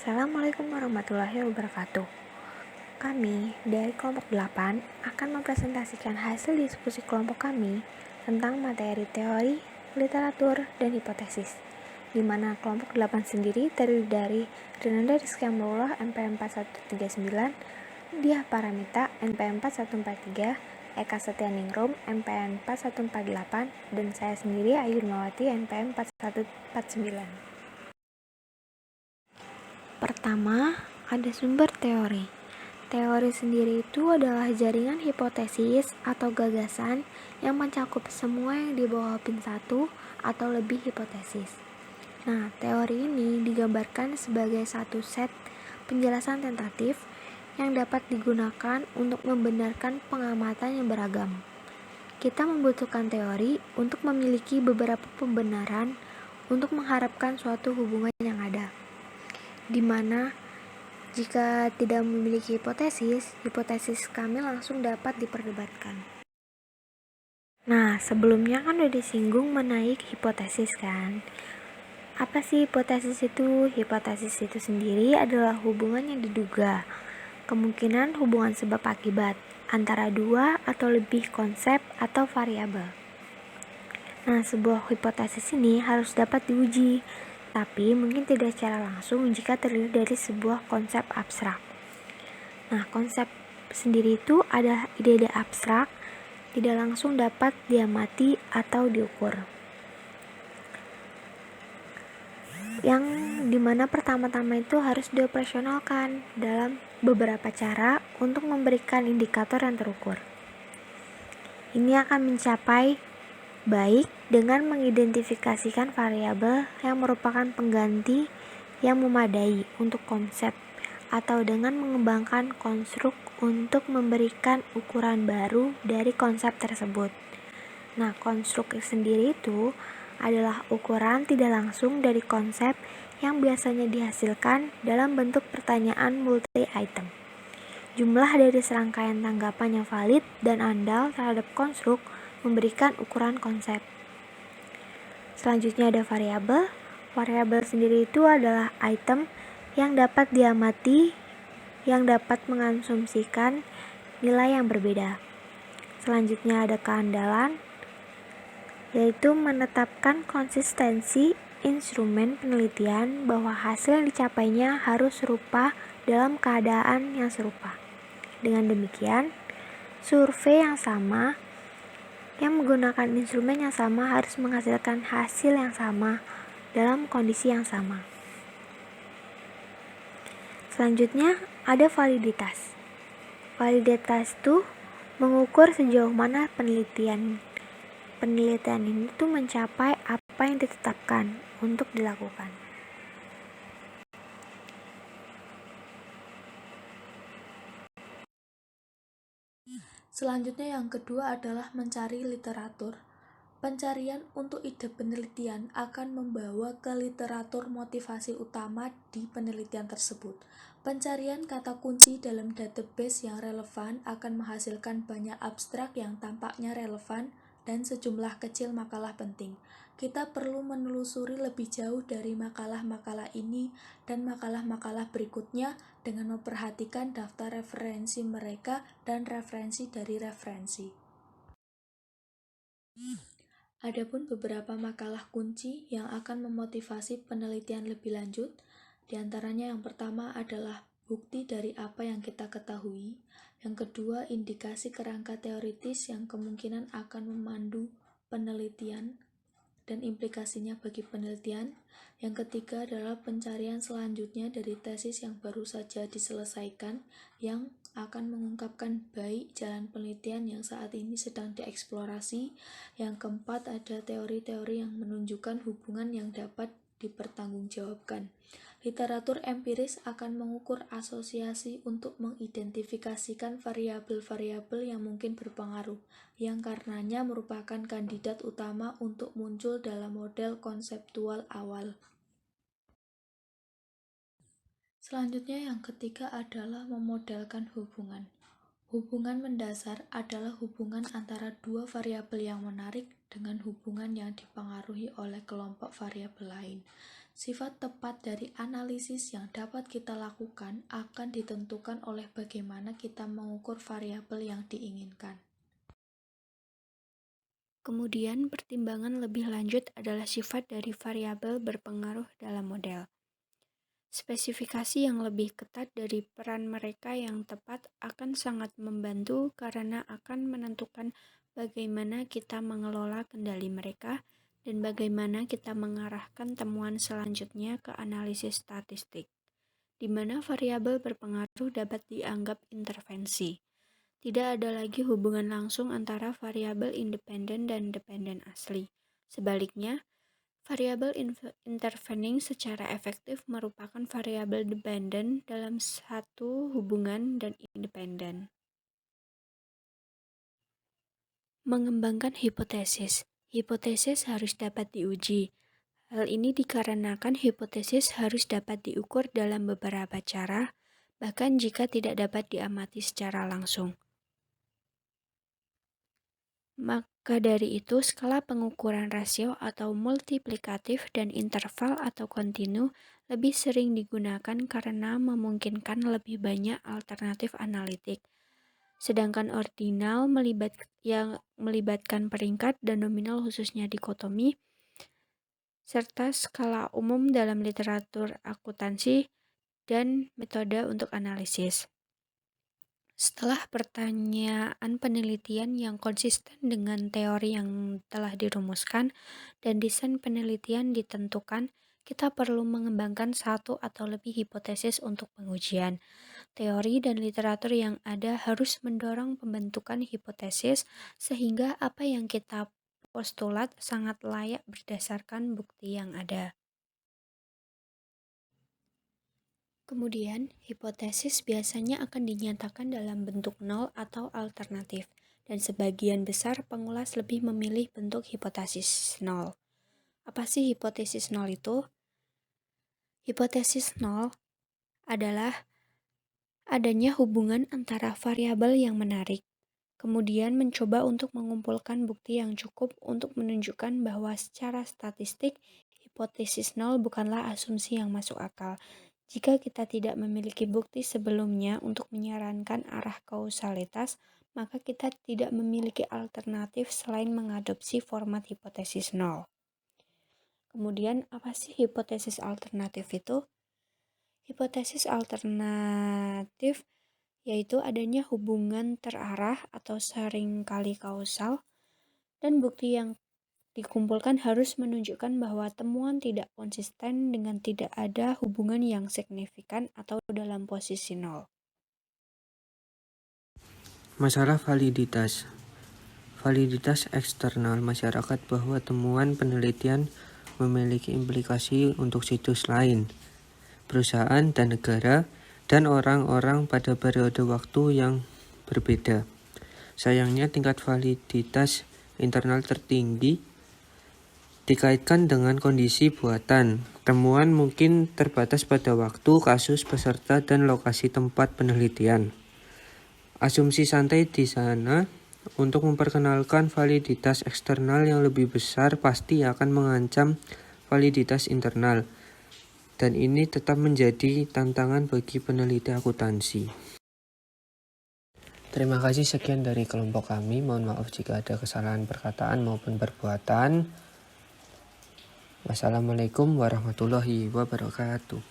Assalamualaikum warahmatullahi wabarakatuh. Kami dari kelompok 8 akan mempresentasikan hasil diskusi kelompok kami tentang materi teori, literatur, dan hipotesis, di mana kelompok 8 sendiri terdiri dari Renanda Rizky Amrullah NPM 4139, Diah Paramita NPM 4143, Eka Setyaningrum NPM 4148, dan saya sendiri Ayu Mawati NPM 4149. Pertama, ada sumber teori. Teori sendiri itu adalah jaringan hipotesis atau gagasan yang mencakup semua yang di bawah pin 1 atau lebih hipotesis. Nah, teori ini digambarkan sebagai satu set penjelasan tentatif yang dapat digunakan untuk membenarkan pengamatan yang beragam. Kita membutuhkan teori untuk memiliki beberapa pembenaran untuk mengharapkan suatu hubungan yang ada, di mana jika tidak memiliki hipotesis kami langsung dapat diperdebatkan. Nah, sebelumnya kan udah disinggung mengenai hipotesis kan. Apa sih hipotesis itu? Hipotesis itu sendiri adalah hubungan yang diduga, kemungkinan hubungan sebab akibat antara dua atau lebih konsep atau variabel. Nah, sebuah hipotesis ini harus dapat diuji, tapi mungkin tidak secara langsung jika terdiri dari sebuah konsep abstrak. Nah, konsep sendiri itu adalah ide-ide abstrak, tidak langsung dapat diamati atau diukur. Yang dimana pertama-tama itu harus dioperasionalkan dalam beberapa cara untuk memberikan indikator yang terukur. Ini akan mencapai baik dengan mengidentifikasikan variabel yang merupakan pengganti yang memadai untuk konsep, atau dengan mengembangkan konstruk untuk memberikan ukuran baru dari konsep tersebut. Nah, konstruk sendiri itu adalah ukuran tidak langsung dari konsep yang biasanya dihasilkan dalam bentuk pertanyaan multi-item. Jumlah dari serangkaian tanggapan yang valid dan andal terhadap konstruk memberikan ukuran konsep. Selanjutnya ada variabel. Variabel sendiri itu adalah item yang dapat diamati, yang dapat mengasumsikan nilai yang berbeda. Selanjutnya ada keandalan, yaitu menetapkan konsistensi instrumen penelitian bahwa hasil yang dicapainya harus serupa dalam keadaan yang serupa. Dengan demikian, survei yang sama yang menggunakan instrumen yang sama harus menghasilkan hasil yang sama dalam kondisi yang sama. Selanjutnya ada validitas. Validitas itu mengukur sejauh mana penelitian ini tuh mencapai apa yang ditetapkan untuk dilakukan. Selanjutnya yang kedua adalah mencari literatur. Pencarian untuk ide penelitian akan membawa ke literatur motivasi utama di penelitian tersebut. Pencarian kata kunci dalam database yang relevan akan menghasilkan banyak abstrak yang tampaknya relevan dan sejumlah kecil makalah penting. Kita perlu menelusuri lebih jauh dari makalah-makalah ini dan makalah-makalah berikutnya dengan memperhatikan daftar referensi mereka dan referensi dari referensi. Adapun beberapa makalah kunci yang akan memotivasi penelitian lebih lanjut, diantaranya yang pertama adalah bukti dari apa yang kita ketahui, yang kedua indikasi kerangka teoritis yang kemungkinan akan memandu penelitian dan implikasinya bagi penelitian, yang ketiga adalah pencarian selanjutnya dari tesis yang baru saja diselesaikan yang akan mengungkapkan baik jalan penelitian yang saat ini sedang dieksplorasi. Yang keempat ada teori-teori yang menunjukkan hubungan yang dapat dipertanggungjawabkan. Literatur empiris akan mengukur asosiasi untuk mengidentifikasikan variabel-variabel yang mungkin berpengaruh, yang karenanya merupakan kandidat utama untuk muncul dalam model konseptual awal. Selanjutnya yang ketiga adalah memodelkan hubungan. Hubungan mendasar adalah hubungan antara dua variabel yang menarik dengan hubungan yang dipengaruhi oleh kelompok variabel lain. Sifat tepat dari analisis yang dapat kita lakukan akan ditentukan oleh bagaimana kita mengukur variabel yang diinginkan. Kemudian, pertimbangan lebih lanjut adalah sifat dari variabel berpengaruh dalam model. Spesifikasi yang lebih ketat dari peran mereka yang tepat akan sangat membantu karena akan menentukan bagaimana kita mengelola kendali mereka dan bagaimana kita mengarahkan temuan selanjutnya ke analisis statistik, di mana variabel berpengaruh dapat dianggap intervensi. Tidak ada lagi hubungan langsung antara variabel independen dan dependen asli. Sebaliknya, variabel intervening secara efektif merupakan variabel dependen dalam satu hubungan dan independen. Mengembangkan hipotesis. Hipotesis harus dapat diuji. Hal ini dikarenakan hipotesis harus dapat diukur dalam beberapa cara, bahkan jika tidak dapat diamati secara langsung. Maka dari itu, skala pengukuran rasio atau multiplikatif dan interval atau kontinu lebih sering digunakan karena memungkinkan lebih banyak alternatif analitik. Sedangkan ordinal yang melibatkan peringkat dan nominal khususnya dikotomi, serta skala umum dalam literatur akuntansi dan metode untuk analisis. Setelah pertanyaan penelitian yang konsisten dengan teori yang telah dirumuskan dan desain penelitian ditentukan, kita perlu mengembangkan satu atau lebih hipotesis untuk pengujian. Teori dan literatur yang ada harus mendorong pembentukan hipotesis sehingga apa yang kita postulat sangat layak berdasarkan bukti yang ada. Kemudian, hipotesis biasanya akan dinyatakan dalam bentuk nol atau alternatif, dan sebagian besar pengulas lebih memilih bentuk hipotesis nol. Apa sih hipotesis nol itu? Hipotesis nol adalah adanya hubungan antara variabel yang menarik, kemudian mencoba untuk mengumpulkan bukti yang cukup untuk menunjukkan bahwa secara statistik, hipotesis nol bukanlah asumsi yang masuk akal. Jika kita tidak memiliki bukti sebelumnya untuk menyarankan arah kausalitas, maka kita tidak memiliki alternatif selain mengadopsi format hipotesis nol. Kemudian, apa sih hipotesis alternatif itu? Hipotesis alternatif yaitu adanya hubungan terarah atau seringkali kausal, dan bukti yang dikumpulkan harus menunjukkan bahwa temuan tidak konsisten dengan tidak ada hubungan yang signifikan atau dalam posisi nol. Masalah validitas. Validitas eksternal masyarakat bahwa temuan penelitian memiliki implikasi untuk situs lain, perusahaan dan negara, dan orang-orang pada periode waktu yang berbeda. Sayangnya tingkat validitas internal tertinggi dikaitkan dengan kondisi buatan. Temuan mungkin terbatas pada waktu, kasus, peserta, dan lokasi tempat penelitian. Asumsi santai di sana untuk memperkenalkan validitas eksternal yang lebih besar pasti akan mengancam validitas internal, dan ini tetap menjadi tantangan bagi peneliti akuntansi. Terima kasih, sekian dari kelompok kami. Mohon maaf jika ada kesalahan perkataan maupun perbuatan. Wassalamualaikum warahmatullahi wabarakatuh.